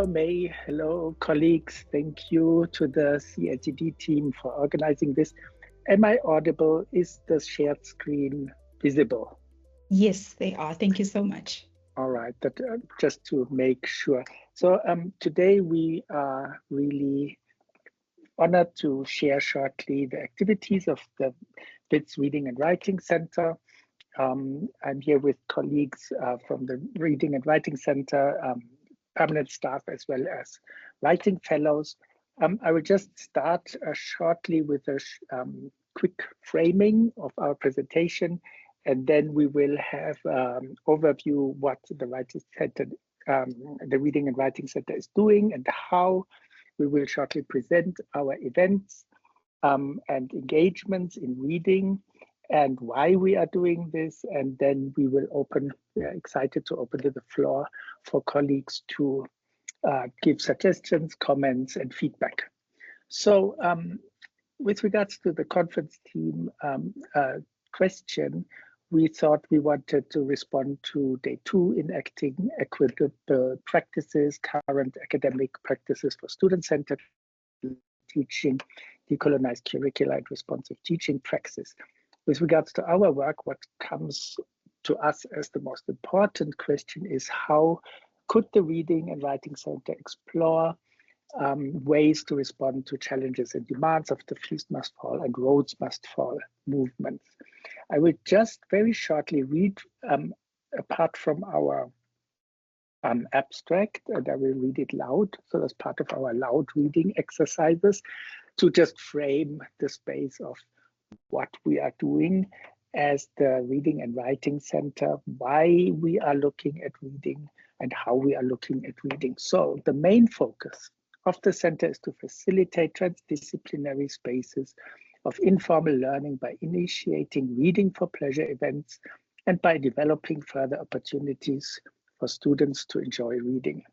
Hello, May. Hello, colleagues. Thank you to the CLTD team for organizing this. Am I audible? Is the shared screen visible? Yes, they are. Thank you so much. All right, but just to make sure. So today we are really honored to share shortly the activities of the BITS Reading and Writing Center. I'm here with colleagues from the Reading and Writing Center, permanent staff, as well as writing fellows. I will just start shortly with a quick framing of our presentation, and then we will have overview what the Writing Center, the Reading and Writing Center is doing and how. We will shortly present our events and engagements in reading and why we are doing this. And then we will we are excited to open to the floor for colleagues to give suggestions, comments, and feedback. So with regards to the conference team question, we thought we wanted to respond to day 2 enacting equitable practices, current academic practices for student-centered teaching, decolonized curricula, and responsive teaching praxis. With regards to our work, what comes to us as the most important question is how could the Reading and Writing Center explore ways to respond to challenges and demands of the Feast Must Fall and Roads Must Fall movements. I will just very shortly read apart from our abstract, and I will read it loud. So that's part of our loud reading exercises to just frame the space of what we are doing as the Reading and Writing Center, why we are looking at reading and how we are looking at reading. So the main focus of the center is to facilitate transdisciplinary spaces of informal learning by initiating reading for pleasure events and by developing further opportunities for students to enjoy reading.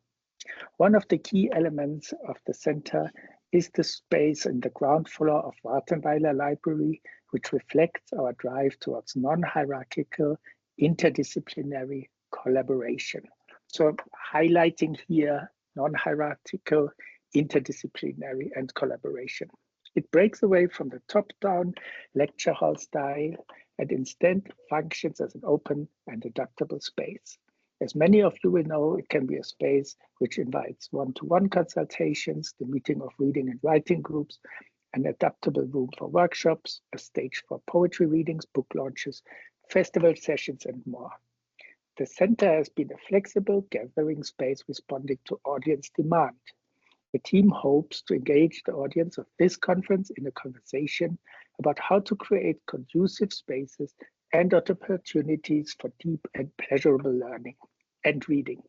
One of the key elements of the center is the space in the ground floor of Wartenweiler Library, which reflects our drive towards non-hierarchical, interdisciplinary collaboration. So highlighting here non-hierarchical, interdisciplinary, and collaboration. It breaks away from the top-down lecture hall style and instead functions as an open and adaptable space. As many of you will know, it can be a space which invites one-to-one consultations, the meeting of reading and writing groups, an adaptable room for workshops, a stage for poetry readings, book launches, festival sessions, and more. The center has been a flexible gathering space responding to audience demand. The team hopes to engage the audience of this conference in a conversation about how to create conducive spaces and opportunities for deep and pleasurable learning and reading,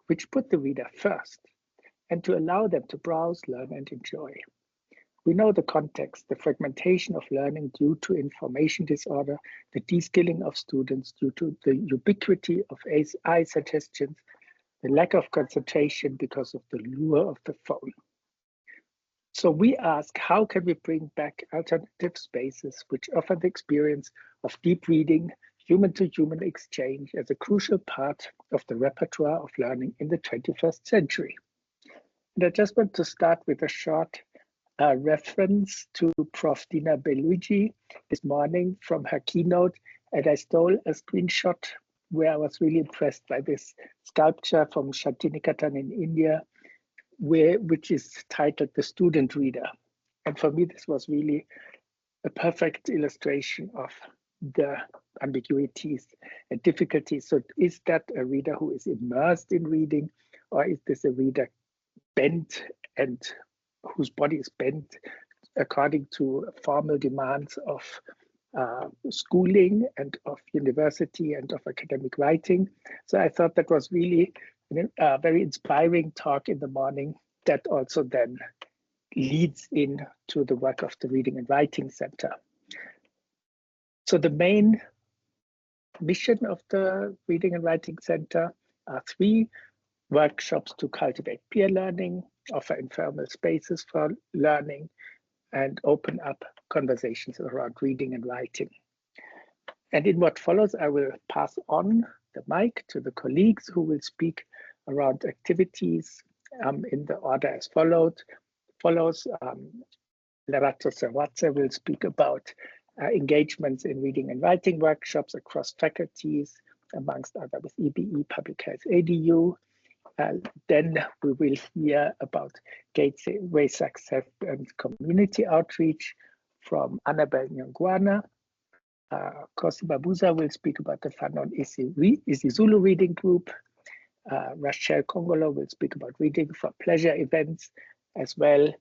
which put the reader first, and to allow them to browse, learn, and enjoy. We know the context, the fragmentation of learning due to information disorder, the de-skilling of students due to the ubiquity of AI suggestions, the lack of concentration because of the lure of the phone. So we ask, how can we bring back alternative spaces which offer the experience of deep reading, human-to-human exchange as a crucial part of the repertoire of learning in the 21st century? And I just want to start with a short reference to Prof. Dina Belluigi this morning from her keynote, and I stole a screenshot where I was really impressed by this sculpture from Shantiniketan in India, which is titled The Student Reader. And for me, this was really a perfect illustration of the ambiguities and difficulties. So is that a reader who is immersed in reading, or is this a reader bent and whose body is bent according to formal demands of schooling and of university and of academic writing? So I thought that was really a very inspiring talk in the morning that also then leads into the work of the Reading and Writing Center. So the main mission of the Reading and Writing Center are 3: workshops to cultivate peer learning, offer informal spaces for learning, and open up conversations around reading and writing. And in what follows, I will pass on the mic to the colleagues who will speak around activities in the order as follows. Lerato Seohatse will speak about engagements in reading and writing workshops across faculties, amongst others with EBE, Public Health ADU. Then we will hear about gateway success and community outreach from Annabel Nyongwana. Kosibabuza will speak about the Fanon isiZulu reading group. Rachel Kongolo will speak about reading for pleasure events, as well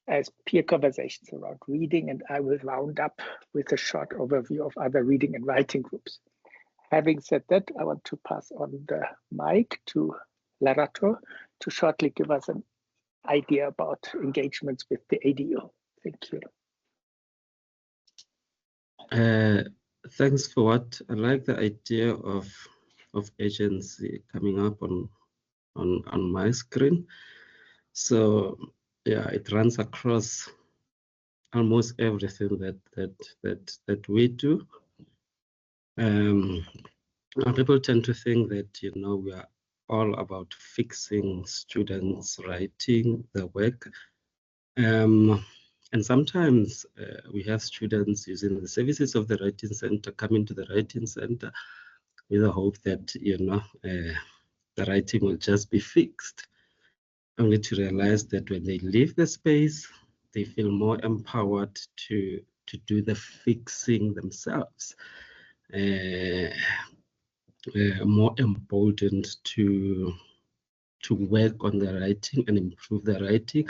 as peer conversations around reading, and I will round up with a short overview of other reading and writing groups. Having said that, I want to pass on the mic to Lerato to shortly give us an idea about engagements with the ADU. Thank you. Thanks for what I like the idea of agency coming up on my screen. So yeah, it runs across almost everything that we do. People tend to think that, you know, we are all about fixing students' writing, their work. And sometimes we have students using the services of the Writing Center, coming to the Writing Center with the hope that, you know, the writing will just be fixed, only to realize that when they leave the space, they feel more empowered to do the fixing themselves, more emboldened to work on their writing and improve their writing,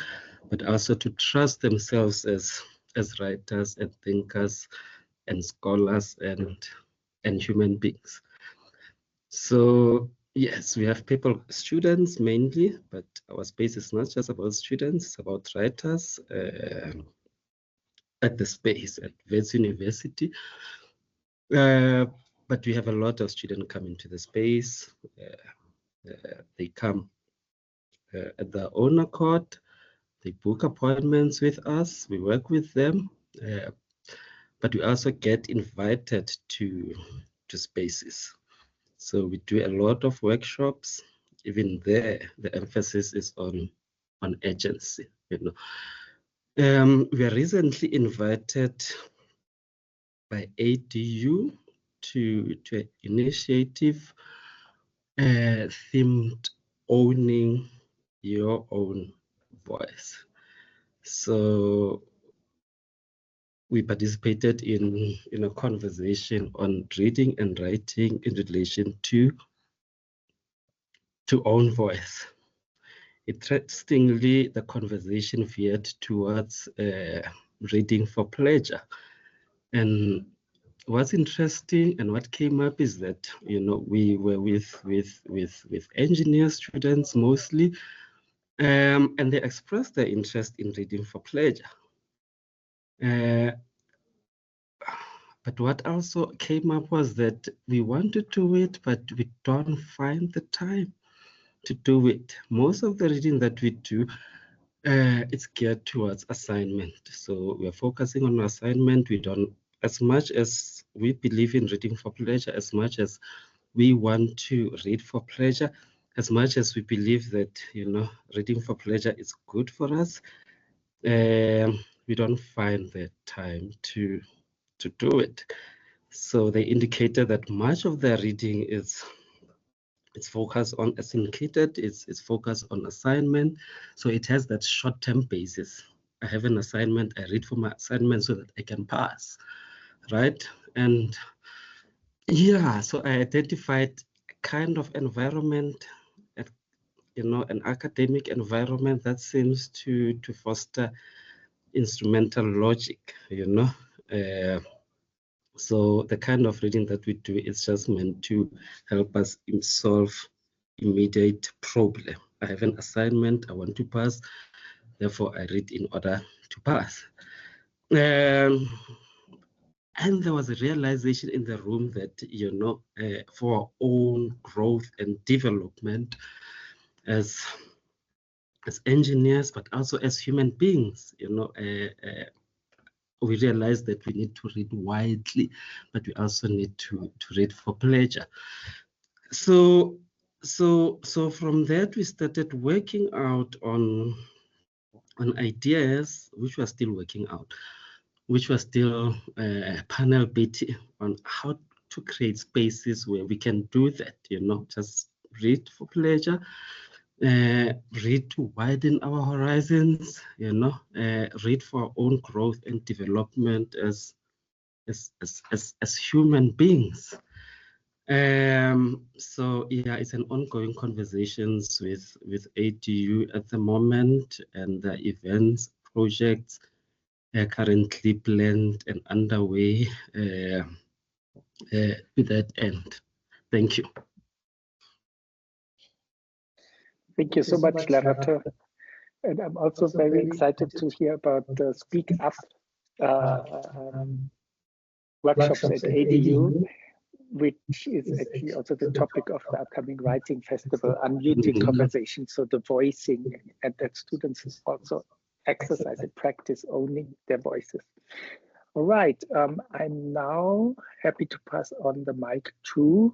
but also to trust themselves as writers and thinkers and scholars and human beings. So yes, we have people, students mainly, but our space is not just about students, it's about writers at the space at Wits University. But we have a lot of students coming to the space. They come at their own accord. They book appointments with us. We work with them, but we also get invited to spaces. So we do a lot of workshops. Even there, the emphasis is on agency. You know, we were recently invited by ADU to an initiative themed owning your own voice. So we participated in a conversation on reading and writing in relation to own voice. Interestingly, the conversation veered towards reading for pleasure. And what's interesting and what came up is that, you know, we were with engineer students mostly, and they expressed their interest in reading for pleasure. But what also came up was that we want to do it, but we don't find the time to do it. Most of the reading that we do, it's geared towards assignment. So we're focusing on assignment. We don't, as much as we believe in reading for pleasure, as much as we want to read for pleasure, as much as we believe that, you know, reading for pleasure is good for us, we don't find the time to do it. So they indicated that much of their reading is focused on, as indicated, it's focused on assignment. So it has that short-term basis. I have an assignment, I read for my assignment so that I can pass, right? And yeah, so I identified a kind of environment, you know, an academic environment that seems to foster instrumental logic, you know. So the kind of reading that we do is just meant to help us solve immediate problem. I have an assignment, I want to pass, therefore I read in order to pass. And there was a realization in the room that, you know, for our own growth and development as engineers, but also as human beings, you know, we realize that we need to read widely, but we also need to read for pleasure. So So from that, we started working out on ideas, which we're still working out, which was still panel beating on how to create spaces where we can do that, just read for pleasure, read to widen our horizons, read for our own growth and development as human beings. So yeah, it's an ongoing conversations with ADU at the moment, and the events, projects currently planned and underway to that end. Thank you. Thank you so much, Lerato. And I'm also very excited to hear about the Speak Up workshops at ADU, which is actually also the topic of the upcoming writing festival, unmuting conversation, so the voicing, and that students also exercise and practice owning their voices. All right, I'm now happy to pass on the mic to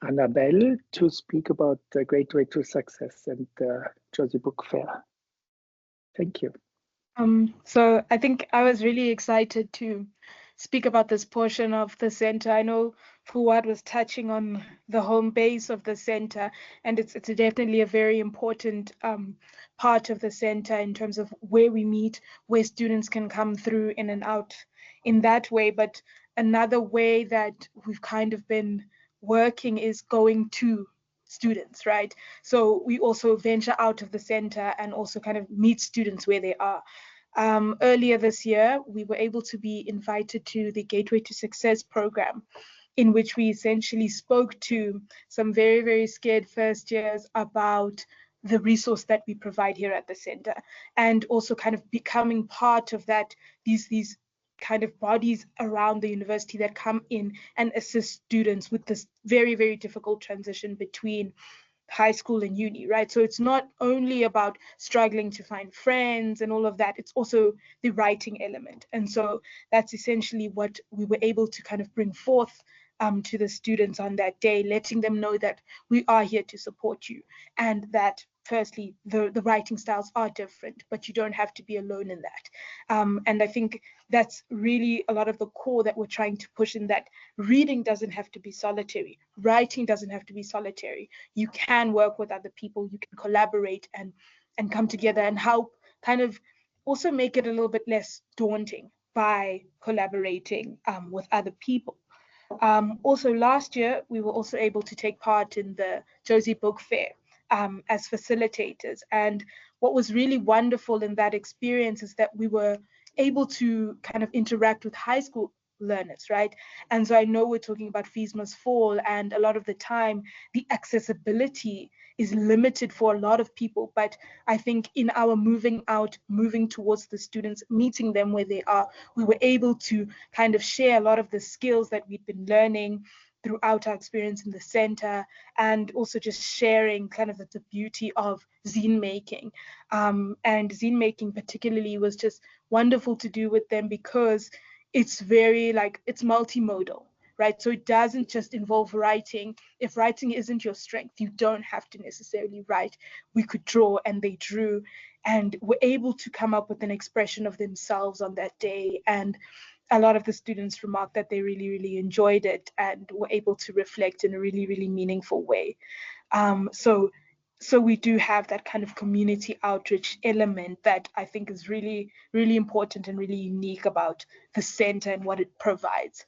Annabel to speak about the Great Way to Success and the Jersey Book Fair. Thank you. So I think I was really excited to speak about this portion of the center. I know Fouad was touching on the home base of the center, and it's definitely a very important part of the center in terms of where we meet, where students can come through in and out in that way. But another way that we've kind of been working is going to students, right? So we also venture out of the center and also kind of meet students where they are. Earlier this year, we were able to be invited to the Gateway to Success program, in which we essentially spoke to some very, very scared first years about the resource that we provide here at the center, and also kind of becoming part of that, these kind of bodies around the university that come in and assist students with this very, very difficult transition between high school and uni, right? So it's not only about struggling to find friends and all of that, it's also the writing element. And so that's essentially what we were able to kind of bring forth to the students on that day, letting them know that we are here to support you, and that firstly, the writing styles are different, but you don't have to be alone in that. And I think that's really a lot of the core that we're trying to push, in that reading doesn't have to be solitary. Writing doesn't have to be solitary. You can work with other people, you can collaborate and come together and help kind of also make it a little bit less daunting by collaborating with other people. Also last year, we were also able to take part in the Jersey Book Fair as facilitators. And what was really wonderful in that experience is that we were able to kind of interact with high school learners, right? And so I know we're talking about fees must fall, and a lot of the time the accessibility is limited for a lot of people. But I think in our moving out, moving towards the students, meeting them where they are, we were able to kind of share a lot of the skills that we'd been learning throughout our experience in the center, and also just sharing kind of the beauty of zine making. And zine making particularly was just wonderful to do with them, because it's very it's multimodal, right? So it doesn't just involve writing. If writing isn't your strength, you don't have to necessarily write. We could draw, and they drew, and were able to come up with an expression of themselves on that day. And a lot of the students remarked that they really, really enjoyed it and were able to reflect in a really, really meaningful way. So we do have that kind of community outreach element that I think is really, really important and really unique about the center and what it provides.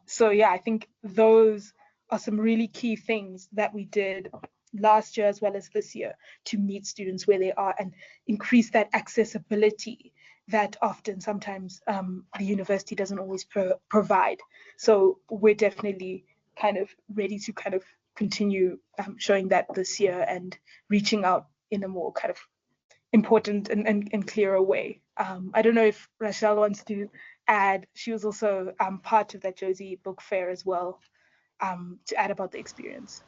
So yeah, I think those are some really key things that we did last year as well as this year to meet students where they are and increase that accessibility that often sometimes the university doesn't always provide. So we're definitely kind of ready to kind of continue showing that this year and reaching out in a more kind of important and clearer way. I don't know if Rachel wants to add. She was also part of that Jersey Book Fair as well, to add about the experience.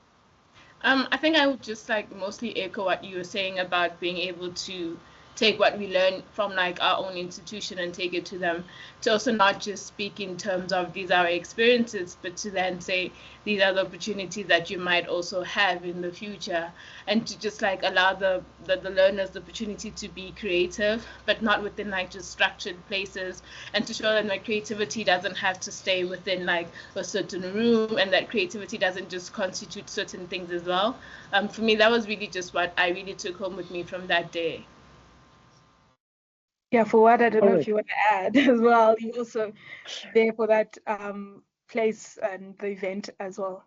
I think I would just mostly echo what you were saying about being able to take what we learn from like our own institution and take it to them, to also not just speak in terms of these are our experiences, but to then say these are the opportunities that you might also have in the future, and to just like allow the learners the opportunity to be creative, but not within like just structured places, and to show them that creativity doesn't have to stay within like a certain room, and that creativity doesn't just constitute certain things as well. For me, that was really just what I really took home with me from that day. Yeah, Fouad, I don't know Alright. if you want to add as well. You also there for that place and the event as well.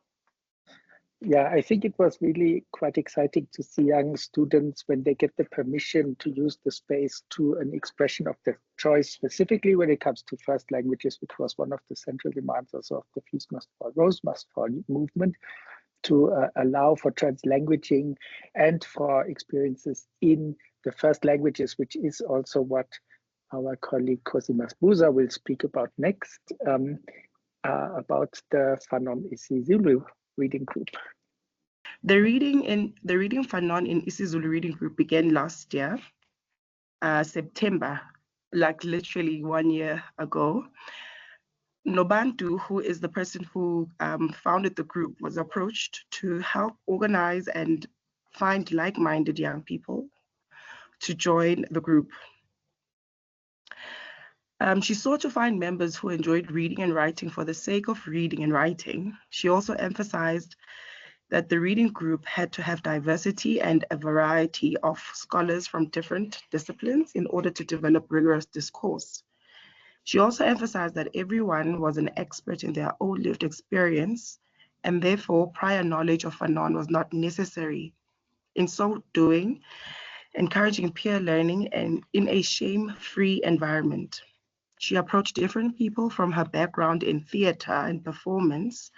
Yeah, I think it was really quite exciting to see young students when they get the permission to use the space to an expression of their choice, specifically when it comes to first languages, which was one of the central demands also of the Peace Must Fall, Rose Must Fall movement, to allow for translanguaging and for experiences in the first languages, which is also what our colleague Cosimas Buza will speak about next, about the Fanon isiZulu reading group. The reading Fanon in isiZulu reading group began last year, September, like literally 1 year ago. Nobantu, who is the person who founded the group, was approached to help organize and find like-minded young people to join the group. She sought to find members who enjoyed reading and writing for the sake of reading and writing. She also emphasized that the reading group had to have diversity and a variety of scholars from different disciplines in order to develop rigorous discourse. She also emphasized that everyone was an expert in their own lived experience, and therefore prior knowledge of Fanon was not necessary. In so doing, encouraging peer learning and in a shame-free environment. She approached different people from her background in theater and performance,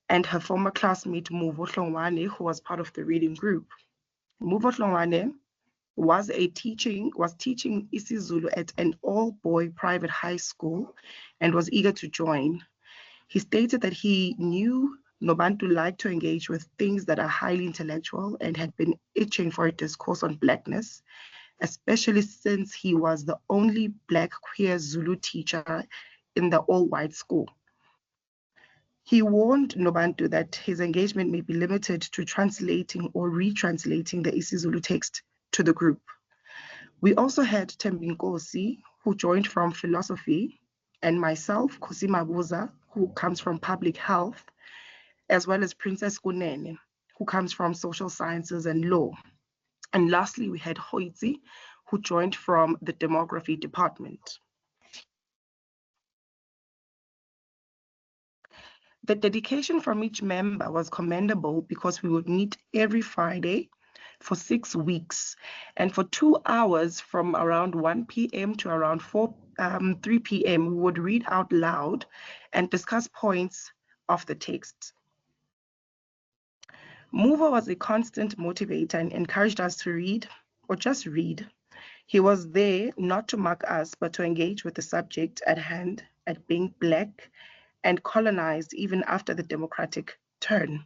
and her former classmate Mudiwa, who was part of the reading group. Mudiwa was teaching isiZulu at an all-boy private high school and was eager to join. He stated that he knew Nobantu liked to engage with things that are highly intellectual and had been itching for a discourse on Blackness, especially since he was the only Black queer Zulu teacher in the all-white school. He warned Nobantu that his engagement may be limited to translating or retranslating the isiZulu text to the group. We also had Tembinkosi, who joined from philosophy, and myself, Cosima Buza, who comes from public health, as well as Princess Kunene, who comes from social sciences and law. And lastly, we had Hoitzi, who joined from the demography department. The dedication from each member was commendable because we would meet every Friday for 6 weeks, and for 2 hours from around 1 p.m. to around 3 p.m. we would read out loud and discuss points of the text. Muva was a constant motivator and encouraged us to read or just read. He was there not to mark us, but to engage with the subject at hand, at being Black and colonized even after the democratic turn.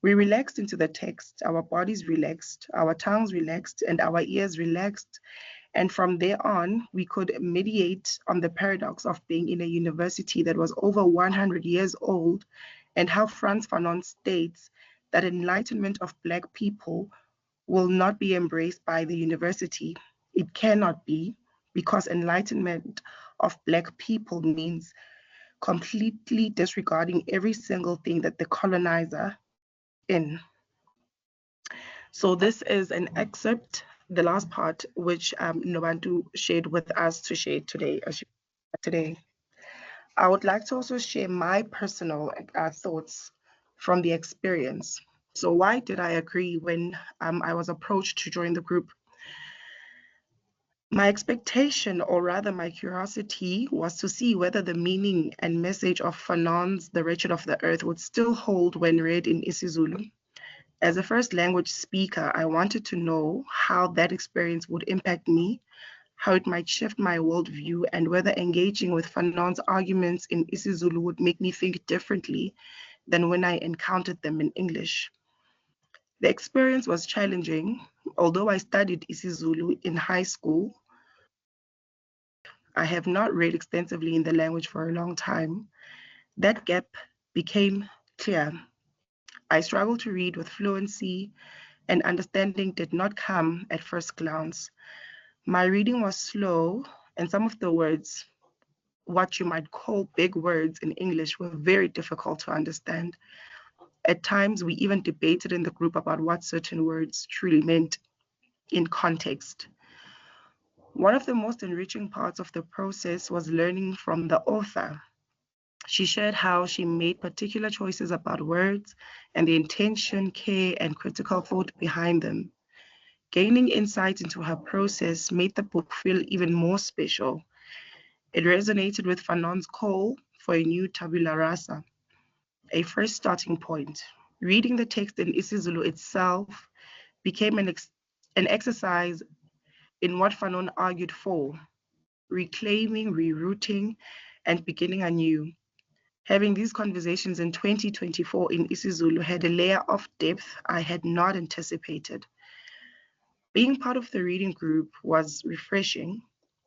We relaxed into the text, our bodies relaxed, our tongues relaxed, and our ears relaxed. And from there on, we could meditate on the paradox of being in a university that was over 100 years old, and how Frantz Fanon states that enlightenment of Black people will not be embraced by the university. It cannot be, because enlightenment of Black people means completely disregarding every single thing that the colonizer in. So this is an excerpt, the last part, which Nobantu shared with us to share today. I would like to also share my personal thoughts from the experience. So why did I agree when I was approached to join the group? My expectation, or rather my curiosity, was to see whether the meaning and message of Fanon's The Wretched of the Earth would still hold when read in isiZulu. As a first language speaker, I wanted to know how that experience would impact me, how it might shift my worldview, and whether engaging with Fanon's arguments in isiZulu would make me think differently than when I encountered them in English. The experience was challenging. Although I studied isiZulu in high school, I have not read extensively in the language for a long time. That gap became clear. I struggled to read with fluency, and understanding did not come at first glance. My reading was slow, and some of the words, what you might call big words in English, were very difficult to understand. At times, we even debated in the group about what certain words truly meant in context. One of the most enriching parts of the process was learning from the author. She shared how she made particular choices about words and the intention, care, and critical thought behind them. Gaining insight into her process made the book feel even more special. It resonated with Fanon's call for a new tabula rasa, a first starting point. Reading the text in isiZulu itself became an exercise in what Fanon argued for: reclaiming, rerouting, and beginning anew. Having these conversations in 2024 in isiZulu had a layer of depth I had not anticipated. Being part of the reading group was refreshing.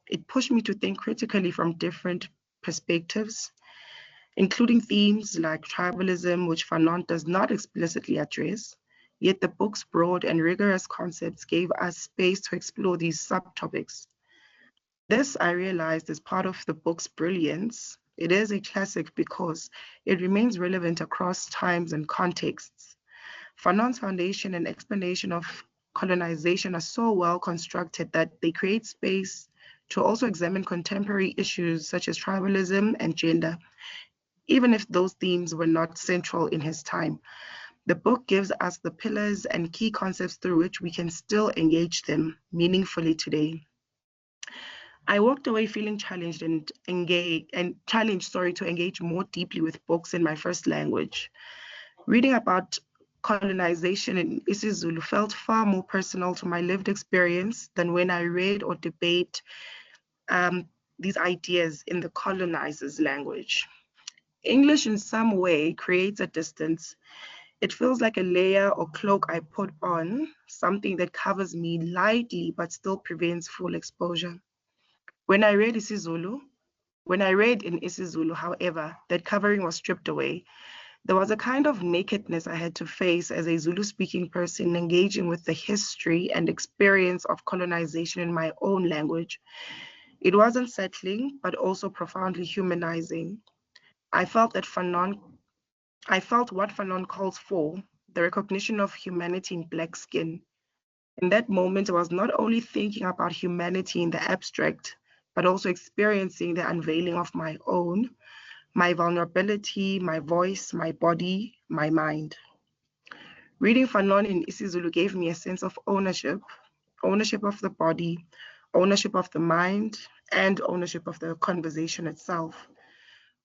It pushed me to think critically from different perspectives, including themes like tribalism, which Fanon does not explicitly address, yet the book's broad and rigorous concepts gave us space to explore these subtopics. This, I realized, is part of the book's brilliance. It is a classic because it remains relevant across times and contexts. Fanon's foundation and explanation of colonization are so well constructed that they create space to also examine contemporary issues such as tribalism and gender, even if those themes were not central in his time. The book gives us the pillars and key concepts through which we can still engage them meaningfully today. I walked away feeling challenged to engage more deeply with books in my first language. Reading about colonization in isiZulu felt far more personal to my lived experience than when I read or debate these ideas in the colonizer's language. English in some way creates a distance. It feels like a layer or cloak I put on, something that covers me lightly but still prevents full exposure. When I read in isiZulu, however, that covering was stripped away. There was a kind of nakedness I had to face as a Zulu-speaking person engaging with the history and experience of colonization in my own language. It was unsettling, but also profoundly humanizing. I felt what Fanon calls for, the recognition of humanity in Black skin. In that moment, I was not only thinking about humanity in the abstract, but also experiencing the unveiling of my own, my vulnerability, my voice, my body, my mind. Reading Fanon in isiZulu gave me a sense of ownership of the body, ownership of the mind, and ownership of the conversation itself.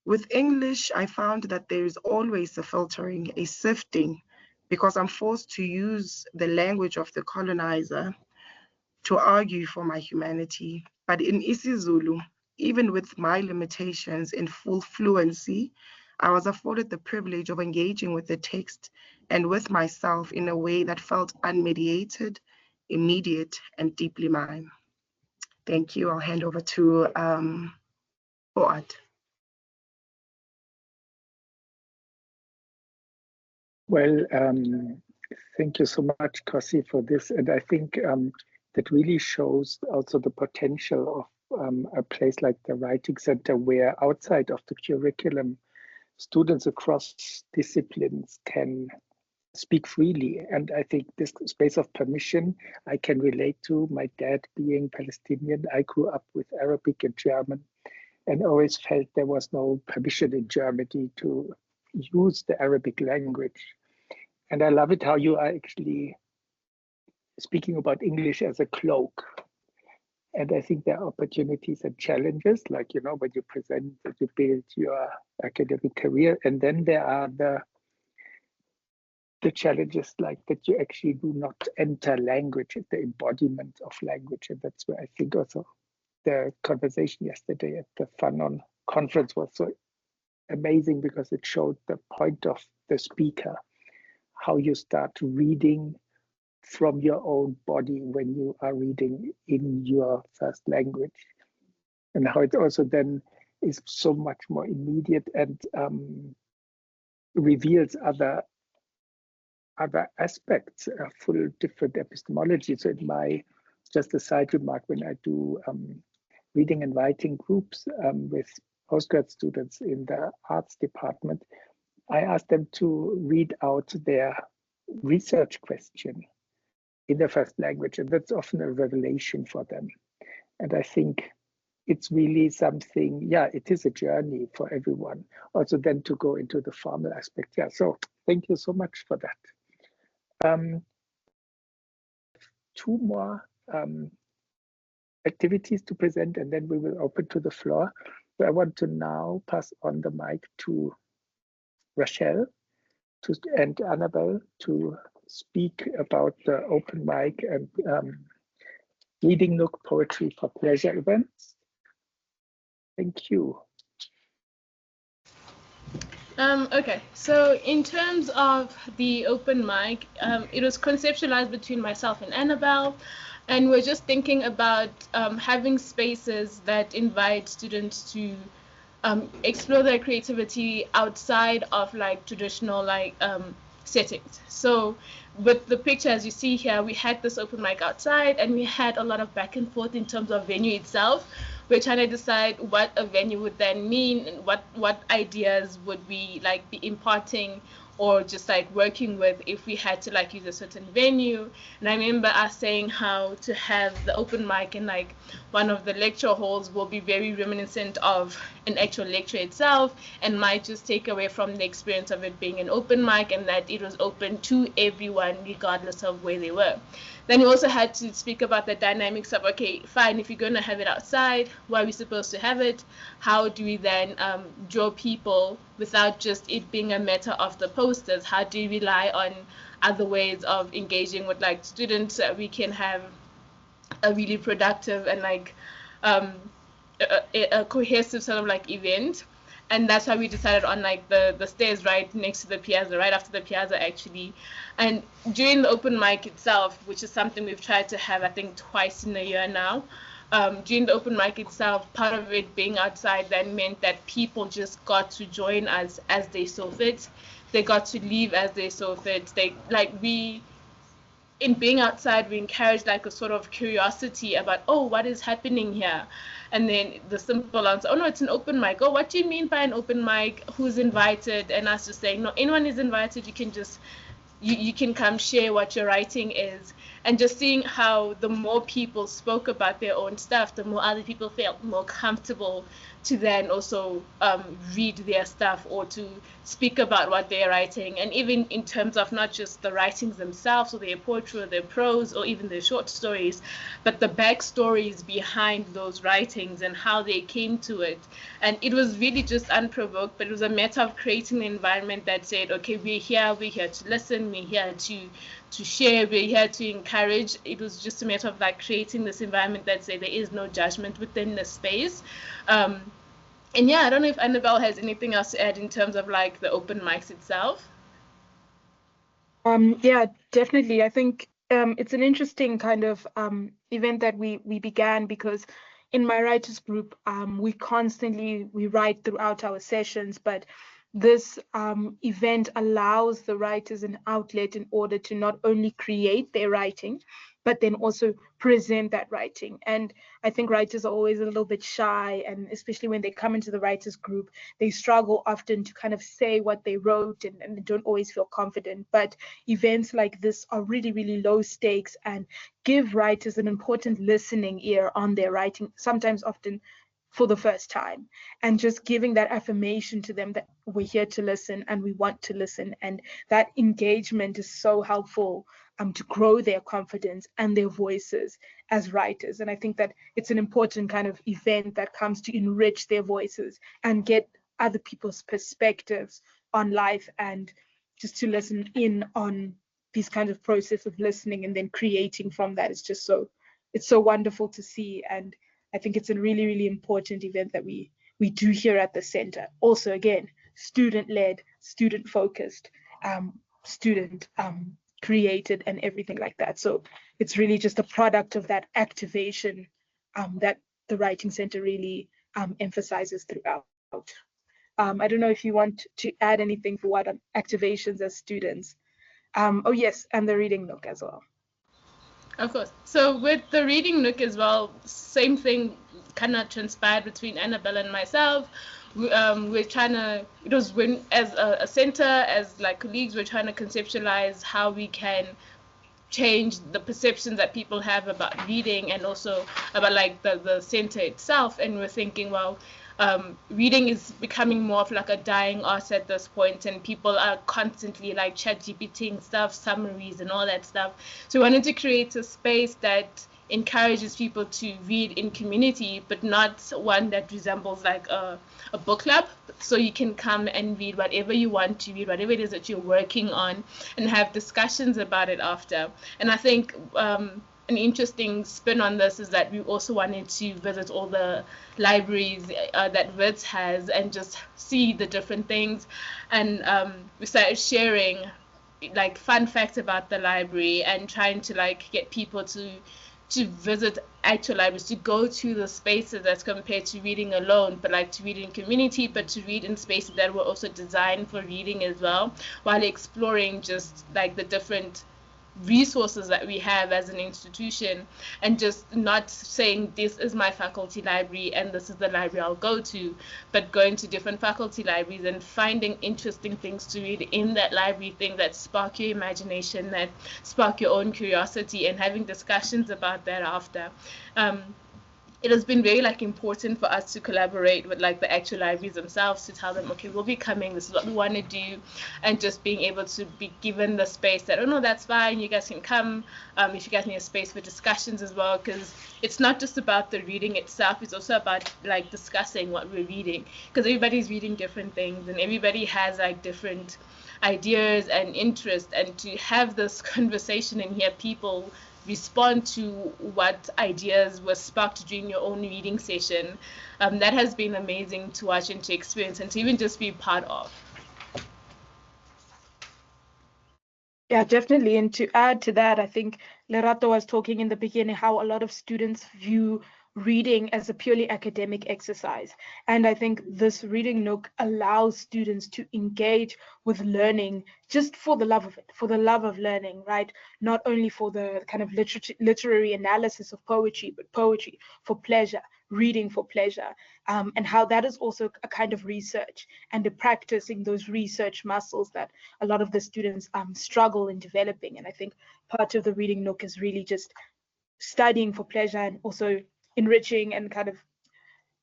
With English, I found that there is always a filtering, a sifting, because I'm forced to use the language of the colonizer to argue for my humanity. But in isiZulu, even with my limitations in full fluency, I was afforded the privilege of engaging with the text and with myself in a way that felt unmediated, immediate, and deeply mine. Thank you. I'll hand over to Fouad. Well, thank you so much, Kosi, for this. And I think that really shows also the potential of a place like the Writing Center, where outside of the curriculum, students across disciplines can speak freely. And I think this space of permission I can relate to. My dad being Palestinian, I grew up with Arabic and German, and always felt there was no permission in Germany to use the Arabic language. And I love it how you are actually speaking about English as a cloak. And I think there are opportunities and challenges, like, you know, when you present, you build your academic career. And then there are the challenges like that you actually do not enter language, the embodiment of language. And that's where I think also the conversation yesterday at the Fanon conference was so amazing, because it showed the point of the speaker, how you start reading from your own body when you are reading in your first language, and how it also then is so much more immediate and reveals other aspects, full different epistemology. So in my, just a side remark, when I do reading and writing groups with postgrad students in the arts department, I ask them to read out their research question in their first language, and that's often a revelation for them. And I think it's really something, yeah, it is a journey for everyone. Also then to go into the formal aspect. Yeah, so thank you so much for that. Two more activities to present, and then we will open to the floor. So I want to now pass on the mic to Rachel and Annabel to speak about the open mic and Reading Nook Poetry for Pleasure events. Thank you. Okay, so in terms of the open mic, it was conceptualized between myself and Annabel, and we're just thinking about having spaces that invite students to explore their creativity outside of like traditional settings. So with the picture as you see here, we had this open mic outside, and we had a lot of back and forth in terms of venue itself. We're trying to decide what a venue would then mean, and what ideas would we like be imparting or just like working with if we had to like use a certain venue. And I remember us saying how to have the open mic in like one of the lecture halls will be very reminiscent of an actual lecture itself, and might just take away from the experience of it being an open mic, and that it was open to everyone regardless of where they were. Then we also had to speak about the dynamics of, okay, fine, if you're going to have it outside, where are we supposed to have it? How do we then draw people without just it being a matter of the posters? How do we rely on other ways of engaging with like students so that we can have a really productive and like a cohesive sort of like event? And that's why we decided on like the stairs right next to the piazza, right after the piazza actually. And during the open mic itself, which is something we've tried to have I think twice in a year now, during the open mic itself, part of it being outside then meant that people just got to join us as they saw fit. They got to leave as they saw fit. In being outside, we encourage like a sort of curiosity about, oh, what is happening here? And then the simple answer, oh no, it's an open mic. Oh, what do you mean by an open mic? Who's invited? And us just saying, no, anyone is invited. You can just, you can come share what your writing is. And just seeing how the more people spoke about their own stuff, the more other people felt more comfortable to then also read their stuff or to speak about what they're writing. And even in terms of not just the writings themselves or their poetry or their prose or even their short stories, but the backstories behind those writings and how they came to it. And it was really just unprovoked, but it was a matter of creating an environment that said, okay, we're here to listen, we're here to share, we're here to encourage. It was just a matter of like creating this environment that said there is no judgment within the space. And yeah, I don't know if Annabel has anything else to add in terms of like the open mics itself. Yeah, definitely. I think it's an interesting kind of event that we began, because in my writers group, we write throughout our sessions, but this event allows the writers an outlet in order to not only create their writing, but then also present that writing. And I think writers are always a little bit shy, and especially when they come into the writers group, they struggle often to kind of say what they wrote, and they don't always feel confident. But events like this are really, really low stakes and give writers an important listening ear on their writing, sometimes often for the first time, and just giving that affirmation to them that we're here to listen and we want to listen. And that engagement is so helpful to grow their confidence and their voices as writers. And I think that it's an important kind of event that comes to enrich their voices and get other people's perspectives on life, and just to listen in on these kinds of process of listening and then creating from that. It's so wonderful to see. And I think it's a really, really important event that we do here at the center. Also, again, student-led, student-focused, student created and everything like that. So it's really just a product of that activation that the Writing Center really emphasizes throughout. I don't know if you want to add anything for what activations as students. Oh yes, and the Reading Nook as well. Of course. So with the Reading Nook as well, same thing kind of transpired between Annabel and myself. We're trying to, it was when, as a center, as like colleagues, we're trying to conceptualize how we can change the perceptions that people have about reading and also about like the center itself. And we're thinking, well, reading is becoming more of like a dying art at this point, and people are constantly like ChatGPTing stuff, summaries and all that stuff. So we wanted to create a space that encourages people to read in community, but not one that resembles like a book club. So you can come and read whatever you want to read, whatever it is that you're working on, and have discussions about it after. And I think an interesting spin on this is that we also wanted to visit all the libraries that WITS has and just see the different things. And we started sharing like fun facts about the library and trying to like get people to visit actual libraries, to go to the spaces as compared to reading alone, but like to read in community, but to read in spaces that were also designed for reading as well, while exploring just like the different resources that we have as an institution, and just not saying this is my faculty library and this is the library I'll go to, but going to different faculty libraries and finding interesting things to read in that library, things that spark your imagination, that spark your own curiosity, and having discussions about that after. It has been very like important for us to collaborate with like the actual libraries themselves, to tell them, okay, we'll be coming, this is what we want to do, and just being able to be given the space that, oh no, that's fine, you guys can come, if you guys need a space for discussions as well, because it's not just about the reading itself, it's also about like discussing what we're reading, because everybody's reading different things and everybody has like different ideas and interests, and to have this conversation and hear people respond to what ideas were sparked during your own reading session, that has been amazing to watch and to experience and to even just be part of. Yeah, definitely. And to add to that, I think Lerato was talking in the beginning how a lot of students view reading as a purely academic exercise. And I think this Reading Nook allows students to engage with learning just for the love of it, for the love of learning, right? Not only for the kind of literary analysis of poetry, but poetry for pleasure, reading for pleasure, and how that is also a kind of research and practicing those research muscles that a lot of the students struggle in developing. And I think part of the Reading Nook is really just studying for pleasure and also enriching and kind of,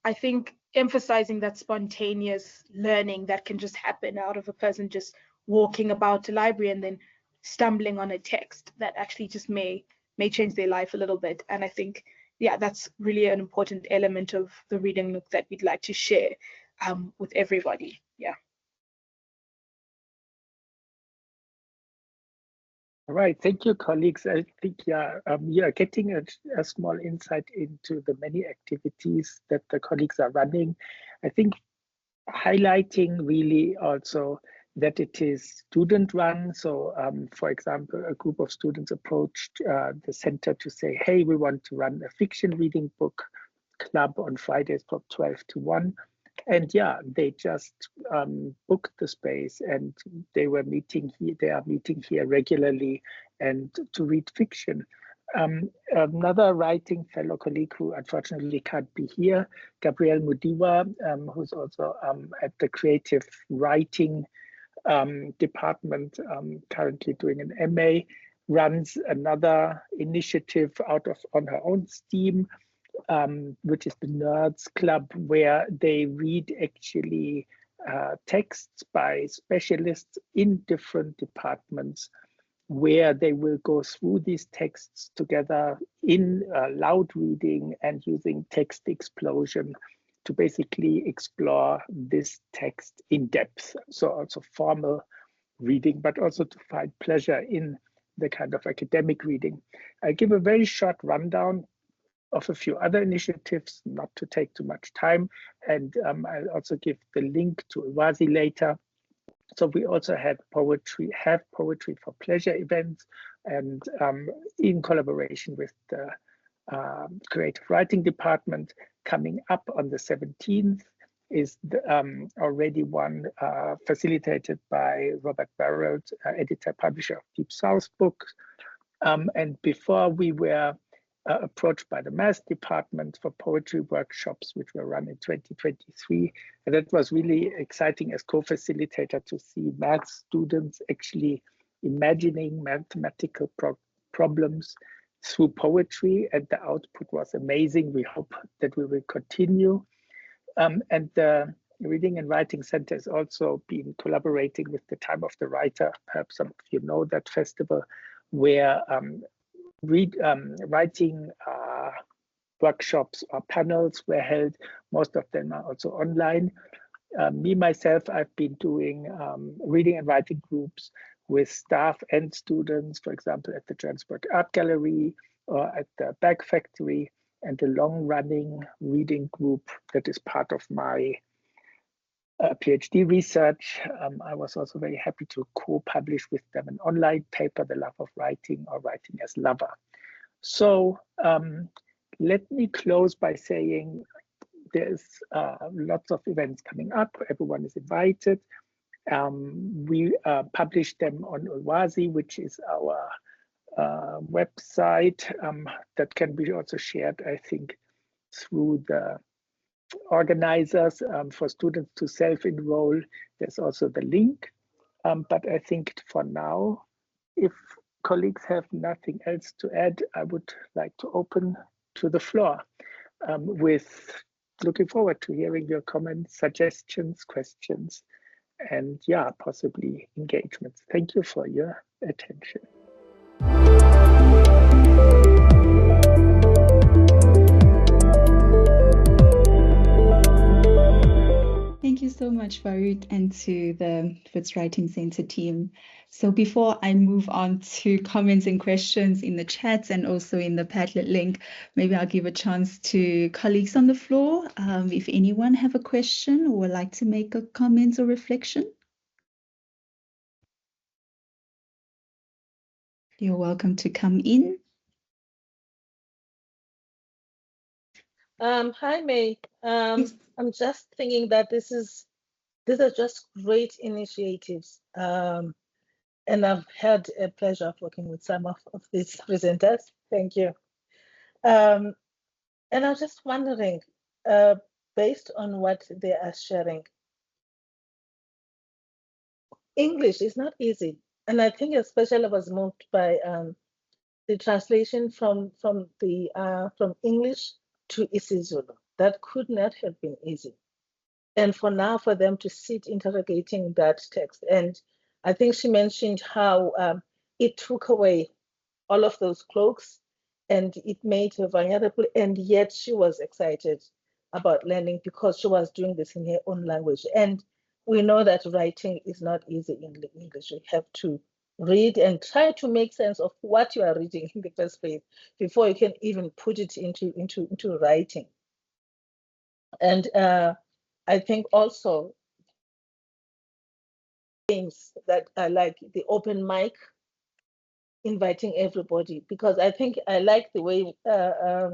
I think, emphasizing that spontaneous learning that can just happen out of a person just walking about a library and then stumbling on a text that actually just may change their life a little bit. And I think, yeah, that's really an important element of the Reading Nook that we'd like to share with everybody. Yeah. All right, thank you, colleagues. I think you are getting a small insight into the many activities that the colleagues are running. I think highlighting really also that it is student run. So for example, a group of students approached the center to say, hey, we want to run a fiction reading book club on Fridays from 12 to 1. And yeah, they just booked the space, and they were meeting here. They are meeting here regularly, and to read fiction. Another writing fellow colleague who unfortunately can't be here, Gabrielle Mudiwa, who's also at the creative writing department, currently doing an MA, runs another initiative on her own steam, which is the Nerds Club, where they read actually texts by specialists in different departments, where they will go through these texts together in loud reading and using text explosion to basically explore this text in depth. So also formal reading, but also to find pleasure in the kind of academic reading. I give a very short rundown of a few other initiatives, not to take too much time. And I'll also give the link to Iwazi later. So we also have poetry for pleasure events, and in collaboration with the creative writing department, coming up on the 17th is already one facilitated by Robert Barrett, editor, publisher of Deep South books. And before we were approached by the math department for poetry workshops, which were run in 2023. And that was really exciting as co-facilitator to see math students actually imagining mathematical problems through poetry, and the output was amazing. We hope that we will continue. And the Reading and Writing Center has also been collaborating with the Time of the Writer. Perhaps some of you know that festival, where writing workshops or panels were held. Most of them are also online. Me, myself, I've been doing reading and writing groups with staff and students, for example, at the Transport Art Gallery or at the Bag Factory, and the long-running reading group that is part of my PhD research. I was also very happy to co-publish with them an online paper, The Love of Writing, or Writing as Lover. So let me close by saying there's lots of events coming up. Everyone is invited. We publish them on Ulwazi, which is our website that can be also shared, I think, through the organizers for students to self-enroll. There's also the link. But I think for now, if colleagues have nothing else to add, I would like to open to the floor with looking forward to hearing your comments, suggestions, questions, and yeah, possibly engagements. Thank you for your attention. Thank you so much, Fouad, and to the Wits Writing Center team. So before I move on to comments and questions in the chats and also in the Padlet link, maybe I'll give a chance to colleagues on the floor. If anyone have a question or would like to make a comment or reflection, you're welcome to come in. Hi, May. I'm just thinking that these are just great initiatives. And I've had a pleasure of working with some of these presenters. Thank you. And I'm just wondering, based on what they are sharing, English is not easy. And I think especially I was moved by the translation from English to isiZulu. That could not have been easy. And for now, for them to sit interrogating that text. And I think she mentioned how it took away all of those cloaks and it made her vulnerable. And yet she was excited about learning because she was doing this in her own language. And we know that writing is not easy in English. You have to read and try to make sense of what you are reading in the first place before you can even put it into writing. And I think also games that I like, the open mic, inviting everybody, because I think I like the way I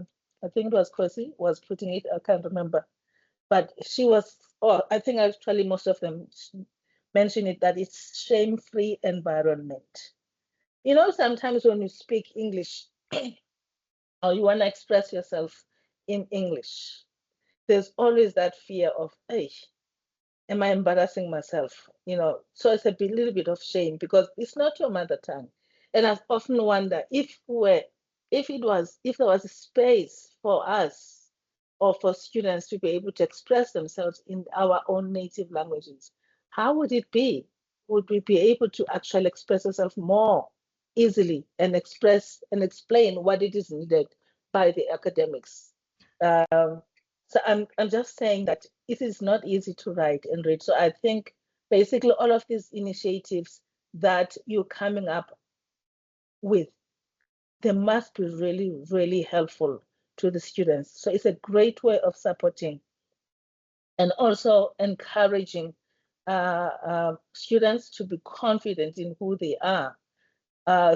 think it was Kwesi was putting it, I can't remember, but she was, or I think actually most of them mention it, that it's shame-free environment. You know, sometimes when you speak English or you want to express yourself in English, there's always that fear of, hey, am I embarrassing myself? You know, so it's a little bit of shame because it's not your mother tongue. And I often wonder if there was a space for us or for students to be able to express themselves in our own native languages, how would it be? Would we be able to actually express ourselves more easily and express and explain what it is needed by the academics? So I'm just saying that it is not easy to write and read. So I think basically all of these initiatives that you're coming up with, they must be really, really helpful to the students. So it's a great way of supporting and also encouraging students to be confident in who they are.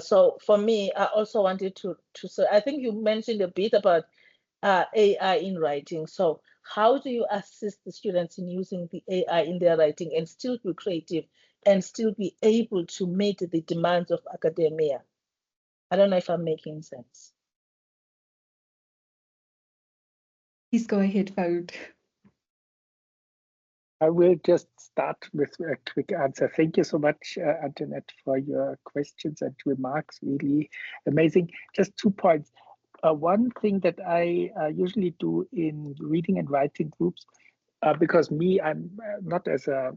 So for me, I also wanted to say, I think you mentioned a bit about AI in writing. So how do you assist the students in using the AI in their writing and still be creative and still be able to meet the demands of academia? I don't know if I'm making sense. Please go ahead, Fouad. I will just start with a quick answer. Thank you so much, Antoinette, for your questions and remarks. Really amazing. Just 2 points. One thing that I usually do in reading and writing groups, because I'm not as a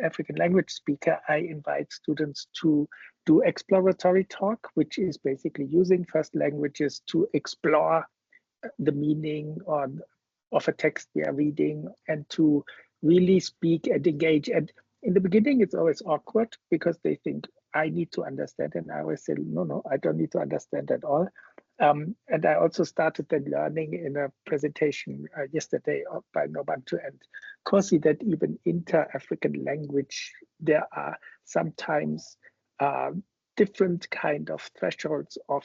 African language speaker, I invite students to do exploratory talk, which is basically using first languages to explore the meaning of a text we are reading and to really speak and engage. And in the beginning, it's always awkward because they think I need to understand. And I always say, no, I don't need to understand at all. And I also started then learning in a presentation yesterday by Nobantu and Kosi that even inter-African language, there are sometimes different kind of thresholds of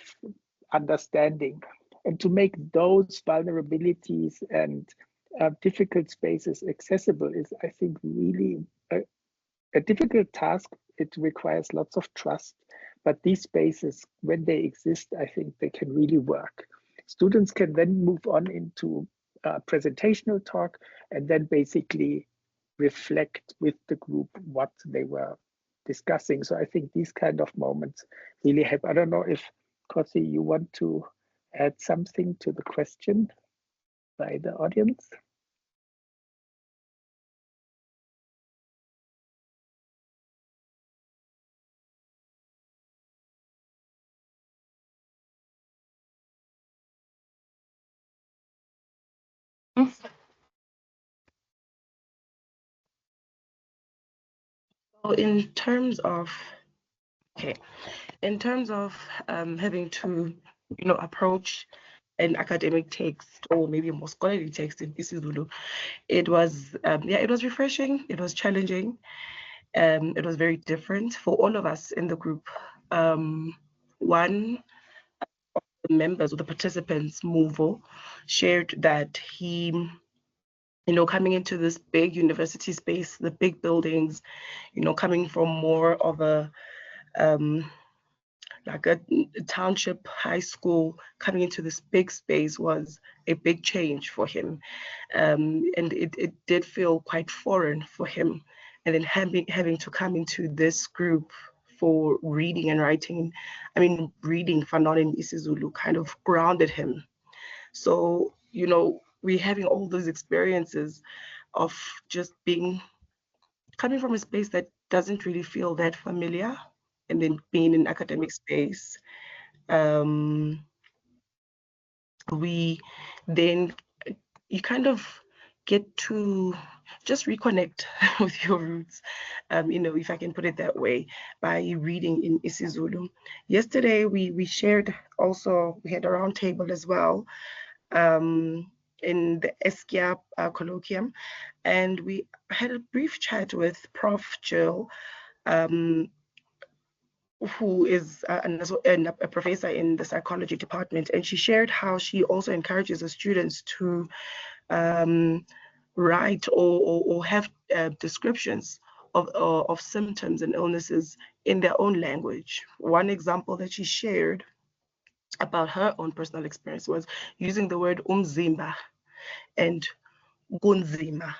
understanding. And to make those vulnerabilities and difficult spaces accessible is, I think, really a difficult task. It requires lots of trust, but these spaces, when they exist, I think they can really work. Students can then move on into presentational talk and then basically reflect with the group what they were discussing. So I think these kind of moments really help. I don't know if, Kosi, you want to add something to the question by the audience? So in terms of having to, approach an academic text or maybe a more scholarly text in isiZulu, it was refreshing. It was challenging. It was very different for all of us in the group. One of the members or the participants, Muvo, shared that he, coming into this big university space, the big buildings, coming from more of a like a township high school, coming into this big space was a big change for him. And it did feel quite foreign for him. And then having to come into this group for reading and writing, reading Fanon in isiZulu kind of grounded him. So, we're having all those experiences of just coming from a space that doesn't really feel that familiar, and then being in academic space. You kind of get to just reconnect with your roots, if I can put it that way, by reading in isiZulu. Yesterday, we shared also, we had a round table as well, in the Eskia colloquium, and we had a brief chat with Prof. Jill, who is a professor in the psychology department, and she shared how she also encourages the students to write or have descriptions of symptoms and illnesses in their own language. One example that she shared about her own personal experience was using the word umzimba and gunzima,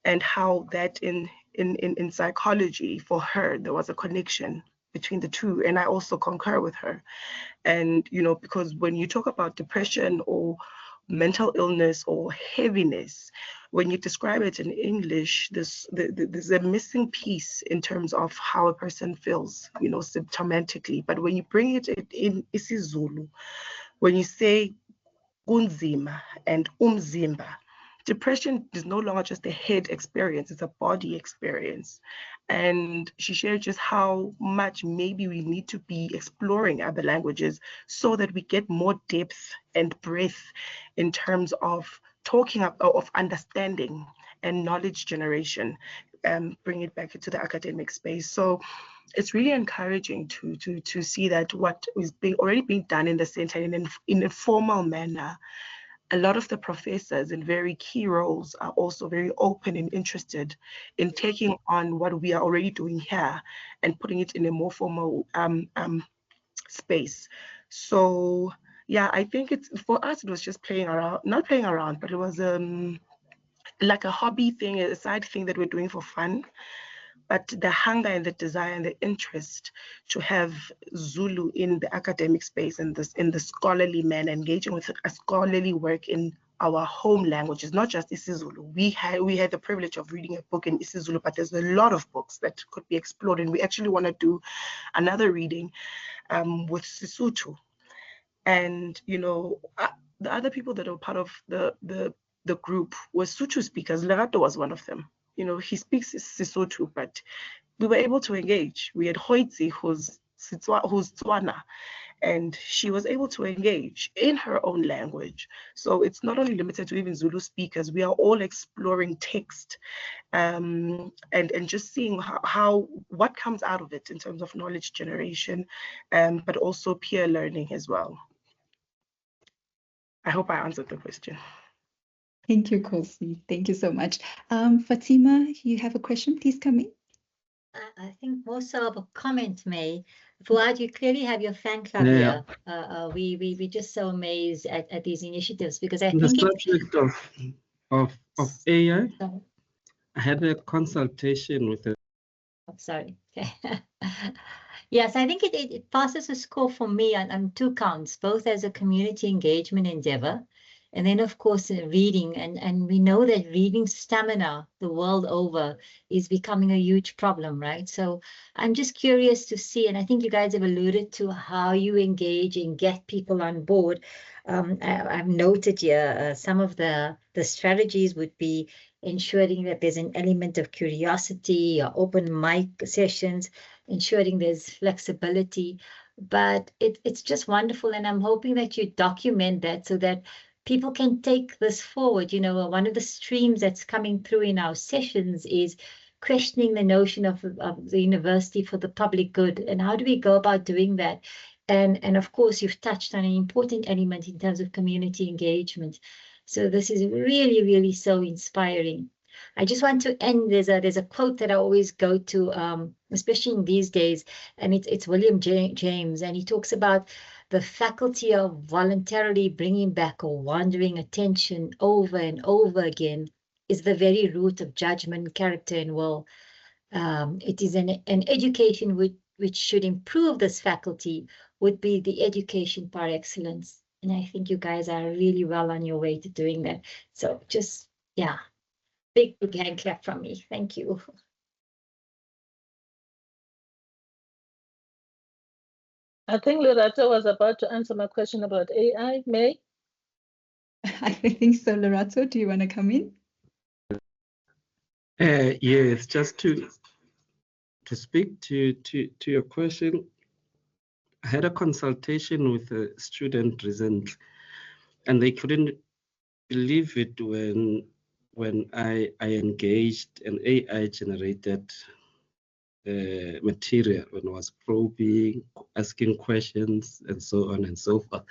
and how that in psychology for her there was a connection between the two. And I also concur with her. And because when you talk about depression or mental illness or heaviness, when you describe it in English, there's a missing piece in terms of how a person feels, symptomatically. But when you bring it in isiZulu, when you say kunzima and umzimba, depression is no longer just a head experience, it's a body experience. And she shared just how much maybe we need to be exploring other languages so that we get more depth and breadth in terms of talking of understanding and knowledge generation bring it back into the academic space. So it's really encouraging to see that what is already being done in the center in a formal manner. A lot of the professors in very key roles are also very open and interested in taking on what we are already doing here and putting it in a more formal space. So yeah, I think it's, for us, it was just playing around, not playing around, but it was like a hobby thing, a side thing that we're doing for fun. But the hunger and the desire and the interest to have Zulu in the academic space and this in the scholarly manner, engaging with a scholarly work in our home languages, not just isiZulu. We had the privilege of reading a book in isiZulu, but there's a lot of books that could be explored, and we actually want to do another reading with Sesotho. And you know, the other people that were part of the group were Sotho speakers. Lerato was one of them. You know, he speaks Sesotho, but we were able to engage. We had Hoitzi, who's Tswana, and she was able to engage in her own language. So it's not only limited to even Zulu speakers. We are all exploring text and just seeing how what comes out of it in terms of knowledge generation, but also peer learning as well. I hope I answered the question. Thank you, Kosi. Thank you so much. Fatima, you have a question? Please come in. I think more so of a comment, May. Fouad, you clearly have your fan club here. We're just so amazed at these initiatives, because I think the subject of AI. I had a consultation with a. Oh, sorry. Yes, I think it passes a score for me on two counts, both as a community engagement endeavor, and then, of course, reading. And we know that reading stamina the world over is becoming a huge problem, right? So I'm just curious to see, and I think you guys have alluded to how you engage and get people on board. I've noted here some of the strategies would be ensuring that there's an element of curiosity, or open mic sessions, ensuring there's flexibility. But it's just wonderful, and I'm hoping that you document that so that people can take this forward. You know, one of the streams that's coming through in our sessions is questioning the notion of the university for the public good, and how do we go about doing that? And of course, you've touched on an important element in terms of community engagement. So this is really, really so inspiring. I just want to end, there's a quote that I always go to, especially in these days, and it's William James, and he talks about the faculty of voluntarily bringing back a wandering attention over and over again is the very root of judgment, character, and will. It is an education which should improve this faculty, would be the education par excellence. And I think you guys are really well on your way to doing that. So just, yeah, big hand clap from me. Thank you. I think Lerato was about to answer my question about AI. May? I think so. Lerato, do you want to come in? Yes, just to speak to your question. I had a consultation with a student recently, and they couldn't believe it when I engaged an AI-generated material, when I was probing, asking questions, and so on and so forth.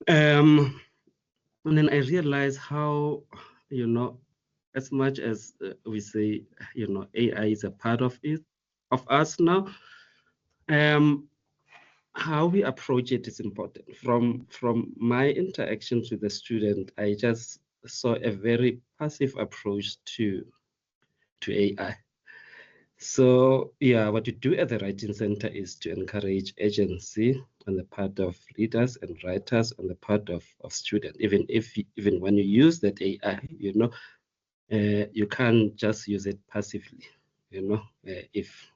And then I realized how, you know, as much as we say, you know, AI is a part of us now, how we approach it is important. From my interactions with the student, I just saw a very passive approach to AI. So yeah, what you do at the Writing Center is to encourage agency on the part of readers and writers, on the part of students. Even when you use that AI, you know, you can't just use it passively. You know, if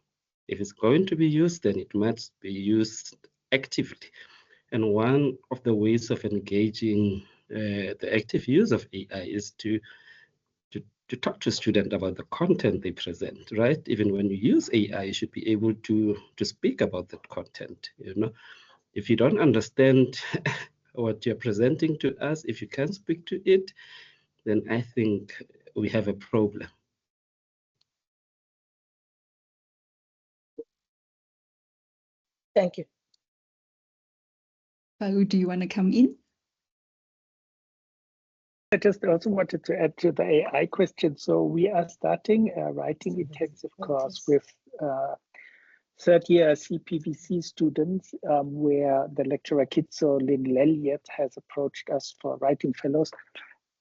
it's going to be used, then it must be used actively. And one of the ways of engaging the active use of AI is to talk to students about the content they present, right? Even when you use AI, you should be able to speak about that content. You know, if you don't understand what you're presenting to us, if you can't speak to it, then I think we have a problem. Thank you. Fouad, do you want to come in? I just also wanted to add to the AI question. So we are starting a writing intensive course with third-year CPVC students, where the lecturer Kitso Lynn Lelliot has approached us for writing fellows.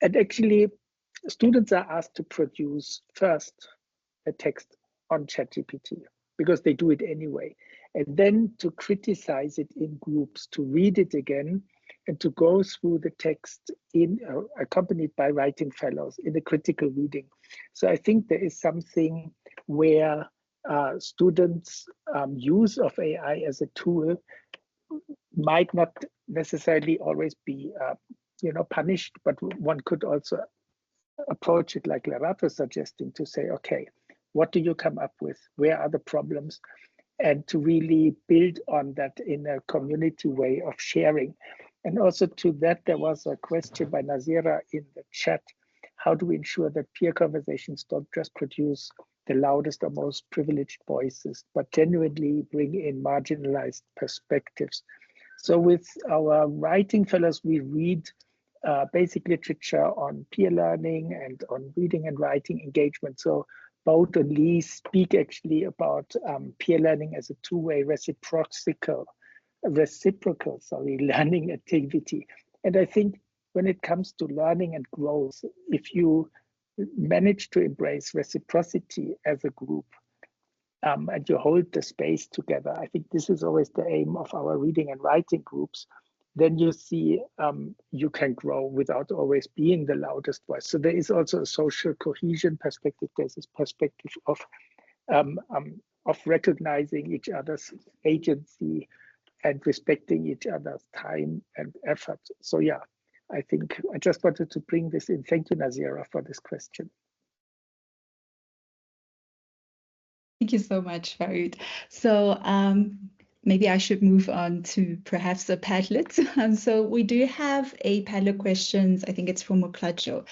And actually, students are asked to produce first a text on ChatGPT, because they do it anyway, and then to criticize it in groups, to read it again, and to go through the text in accompanied by writing fellows in a critical reading. So I think there is something where students' use of AI as a tool might not necessarily always be punished, but one could also approach it like Lerato is suggesting, to say, okay, what do you come up with? Where are the problems? And to really build on that in a community way of sharing. And also to that, there was a question by Nazira in the chat. How do we ensure that peer conversations don't just produce the loudest or most privileged voices, but genuinely bring in marginalized perspectives? So with our writing fellows, we read basic literature on peer learning and on reading and writing engagement. So Bout and Lee speak actually about peer learning as a two-way reciprocal learning activity. And I think when it comes to learning and growth, if you manage to embrace reciprocity as a group, and you hold the space together, I think this is always the aim of our reading and writing groups, then you see you can grow without always being the loudest voice. So there is also a social cohesion perspective. There's this perspective of recognizing each other's agency and respecting each other's time and effort. So yeah, I think I just wanted to bring this in. Thank you, Nazira, for this question. Thank you so much, Fouad. So maybe I should move on to perhaps the Padlet. So we do have a Padlet questions. I think it's from Kgaogelo,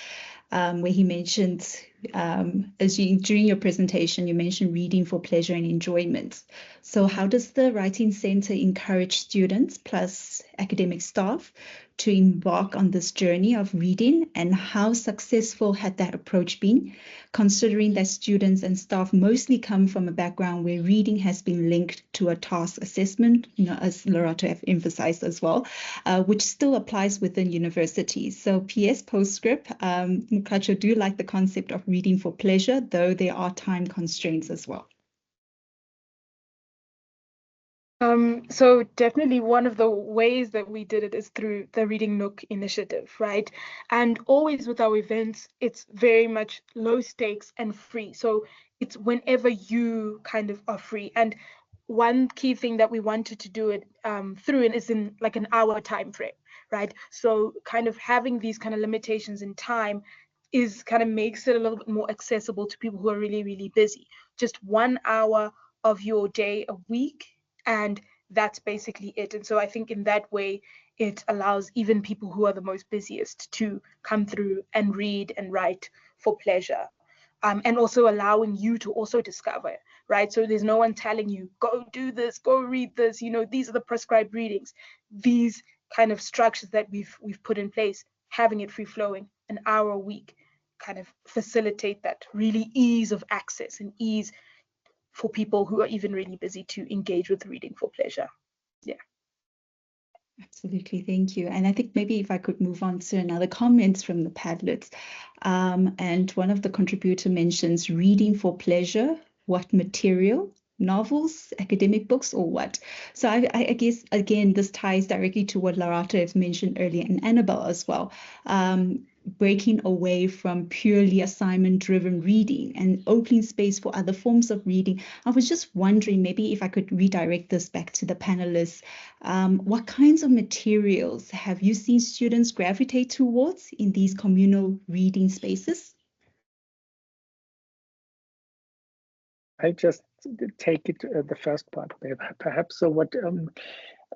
where he mentioned, during your presentation, you mentioned reading for pleasure and enjoyment. So how does the Writing Center encourage students plus academic staff to embark on this journey of reading, and how successful had that approach been, considering that students and staff mostly come from a background where reading has been linked to a task assessment, as Lerato have emphasized as well, which still applies within universities. So PS postscript, Kgaogelo, do you like the concept of reading for pleasure, though there are time constraints as well? So definitely one of the ways that we did it is through the Reading Nook initiative, right? And always with our events, it's very much low stakes and free. So it's whenever you kind of are free. And one key thing that we wanted to do it through it is in like an hour time frame, right? So kind of having these kind of limitations in time is kind of makes it a little bit more accessible to people who are really, really busy. Just 1 hour of your day a week, and that's basically it. And so I think in that way, it allows even people who are the most busiest to come through and read and write for pleasure. And also allowing you to also discover, right? So there's no one telling you, go do this, go read this, these are the prescribed readings. These kind of structures that we've put in place, having it free flowing, an hour a week, kind of facilitate that really ease of access and ease for people who are even really busy to engage with reading for pleasure. Yeah. Absolutely, thank you. And I think maybe if I could move on to another comments from the Padlets. And one of the contributor mentions reading for pleasure, what material? Novels, academic books, or what? So I guess, again, this ties directly to what Lerato has mentioned earlier, and Annabel as well. Breaking away from purely assignment-driven reading and opening space for other forms of reading. I was just wondering, maybe if I could redirect this back to the panelists, what kinds of materials have you seen students gravitate towards in these communal reading spaces? I just take it the first part, perhaps. So what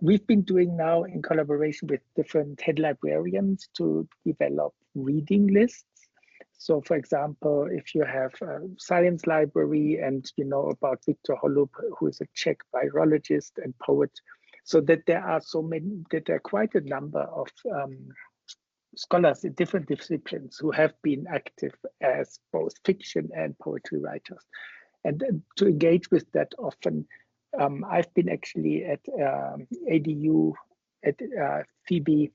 we've been doing now in collaboration with different head librarians to develop reading lists. So for example, if you have a science library and you know about Viktor Holub, who is a Czech virologist and poet, so that there are quite a number of scholars in different disciplines who have been active as both fiction and poetry writers. And to engage with that often, I've been actually at ADU at Phoebe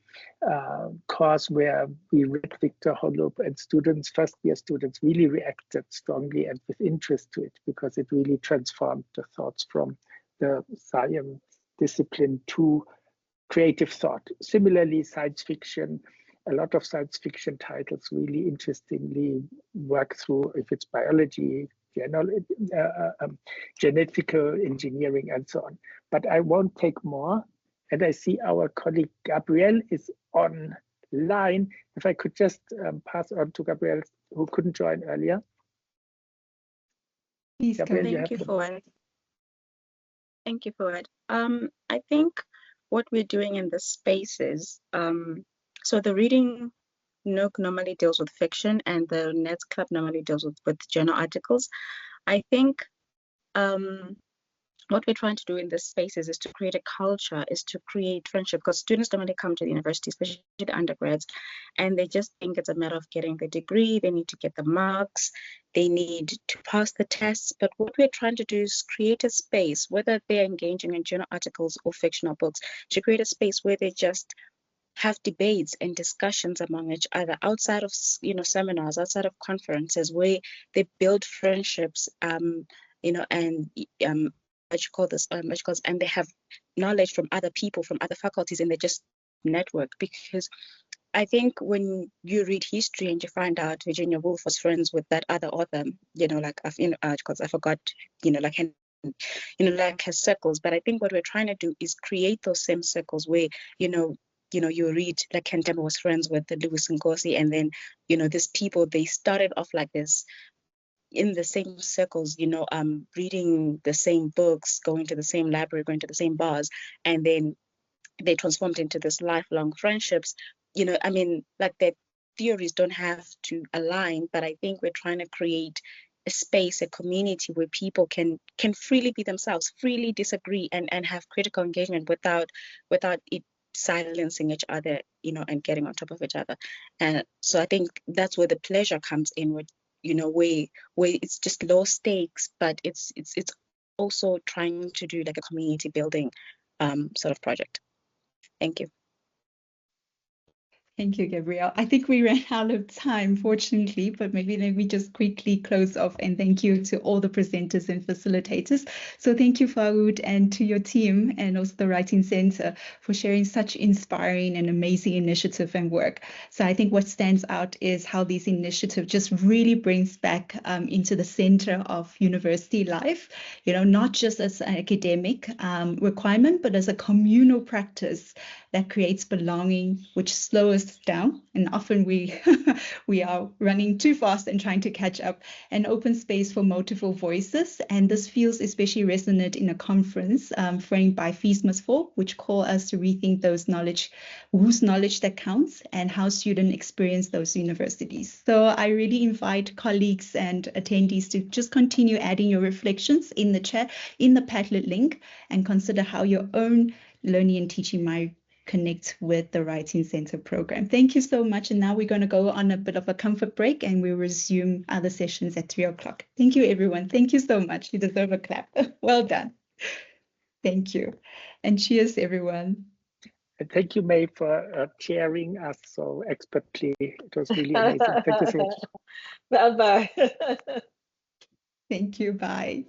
course where we read Viktor Holub, and students, first year students, really reacted strongly and with interest to it because it really transformed the thoughts from the science discipline to creative thought. Similarly, science fiction, a lot of science fiction titles really interestingly work through, if it's biology, genetical engineering, and so on. But I won't take more. And I see our colleague Gabrielle is online. If I could just pass on to Gabrielle, who couldn't join earlier. Please, Gabrielle, Thank you, Fouad. Thank you, Fouad. I think what we're doing in the spaces, so the reading Nook normally deals with fiction and the Nets Club normally deals with journal articles. I think what we're trying to do in this spaces is to create a culture, is to create friendship, because students normally come to the university, especially the undergrads, and they just think it's a matter of getting the degree, they need to get the marks, they need to pass the tests. But what we're trying to do is create a space, whether they're engaging in journal articles or fictional books, to create a space where they just have debates and discussions among each other outside of seminars, outside of conferences, where they build friendships, and and they have knowledge from other people, from other faculties, and they just network. Because I think when you read history and you find out Virginia Woolf was friends with that other author, because I forgot, like her circles. But I think what we're trying to do is create those same circles where, you read, like Kentema was friends with the Louis Ngozi, and then, these people, they started off like this in the same circles, reading the same books, going to the same library, going to the same bars, and then they transformed into this lifelong friendships. Like their theories don't have to align, but I think we're trying to create a space, a community where people can freely be themselves, freely disagree, and have critical engagement without it silencing each other, and getting on top of each other. And so I think that's where the pleasure comes in, with where it's just low stakes, but it's also trying to do like a community building sort of project. Thank you. Thank you, Gabrielle. I think we ran out of time, fortunately, but maybe let me just quickly close off and thank you to all the presenters and facilitators. So thank you, Fouad, and to your team and also the Writing Center for sharing such inspiring and amazing initiative and work. So I think what stands out is how this initiative just really brings back into the center of university life, not just as an academic requirement, but as a communal practice that creates belonging, which slows us down. And often we are running too fast and trying to catch up. An open space for multiple voices. And this feels especially resonant in a conference framed by Fees Must Fall, which call us to rethink whose knowledge that counts and how students experience those universities. So I really invite colleagues and attendees to just continue adding your reflections in the chat, in the Padlet link, and consider how your own learning and teaching might connect with the Writing Center program. Thank you so much. And now we're going to go on a bit of a comfort break and we'll resume other sessions at 3 o'clock. Thank you, everyone. Thank you so much. You deserve a clap. Well done. Thank you. And cheers, everyone. And thank you, May, for chairing us so expertly. It was really amazing. Thank you so much. Bye-bye. Thank you. Bye.